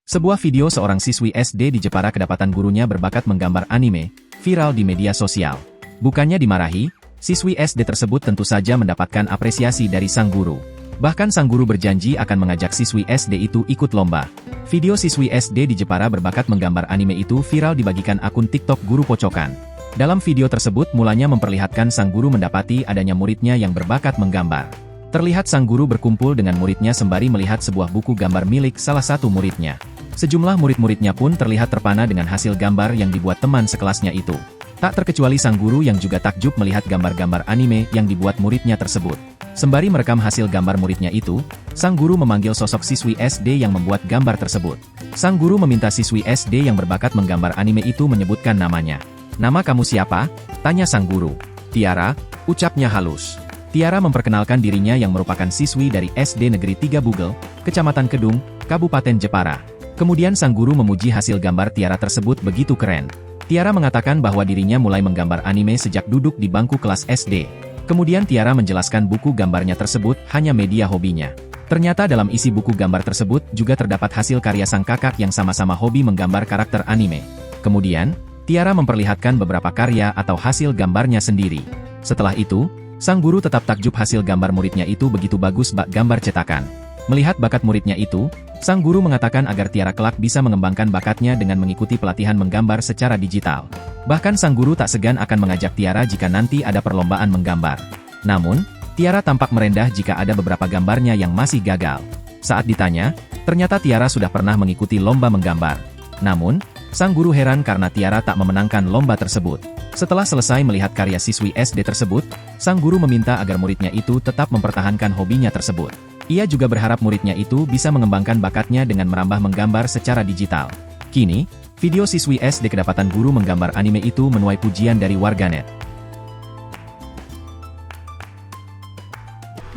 Sebuah video seorang siswi SD di Jepara kedapatan gurunya berbakat menggambar anime, viral di media sosial. Bukannya dimarahi, siswi SD tersebut tentu saja mendapatkan apresiasi dari sang guru. Bahkan sang guru berjanji akan mengajak siswi SD itu ikut lomba. Video siswi SD di Jepara berbakat menggambar anime itu viral dibagikan akun TikTok Guru Pocokan. Dalam video tersebut mulanya memperlihatkan sang guru mendapati adanya muridnya yang berbakat menggambar. Terlihat sang guru berkumpul dengan muridnya sembari melihat sebuah buku gambar milik salah satu muridnya. Sejumlah murid-muridnya pun terlihat terpana dengan hasil gambar yang dibuat teman sekelasnya itu. Tak terkecuali sang guru yang juga takjub melihat gambar-gambar anime yang dibuat muridnya tersebut. Sembari merekam hasil gambar muridnya itu, sang guru memanggil sosok siswi SD yang membuat gambar tersebut. Sang guru meminta siswi SD yang berbakat menggambar anime itu menyebutkan namanya. "Nama kamu siapa?" tanya sang guru. "Tiara," ucapnya halus. Tiara memperkenalkan dirinya yang merupakan siswi dari SD Negeri 3 Bugel, Kecamatan Kedung, Kabupaten Jepara. Kemudian sang guru memuji hasil gambar Tiara tersebut begitu keren. Tiara mengatakan bahwa dirinya mulai menggambar anime sejak duduk di bangku kelas SD. Kemudian Tiara menjelaskan buku gambarnya tersebut hanya media hobinya. Ternyata dalam isi buku gambar tersebut juga terdapat hasil karya sang kakak yang sama-sama hobi menggambar karakter anime. Kemudian, Tiara memperlihatkan beberapa karya atau hasil gambarnya sendiri. Setelah itu, sang guru tetap takjub hasil gambar muridnya itu begitu bagus bak gambar cetakan. Melihat bakat muridnya itu, sang guru mengatakan agar Tiara kelak bisa mengembangkan bakatnya dengan mengikuti pelatihan menggambar secara digital. Bahkan sang guru tak segan akan mengajak Tiara jika nanti ada perlombaan menggambar. Namun, Tiara tampak merendah jika ada beberapa gambarnya yang masih gagal. Saat ditanya, ternyata Tiara sudah pernah mengikuti lomba menggambar. Namun, sang guru heran karena Tiara tak memenangkan lomba tersebut. Setelah selesai melihat karya siswi SD tersebut, sang guru meminta agar muridnya itu tetap mempertahankan hobinya tersebut. Ia juga berharap muridnya itu bisa mengembangkan bakatnya dengan merambah menggambar secara digital. Kini, video siswi SD kedapatan guru menggambar anime itu menuai pujian dari warganet.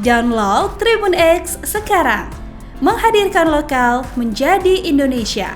Download Tribun X sekarang, menghadirkan lokal menjadi Indonesia.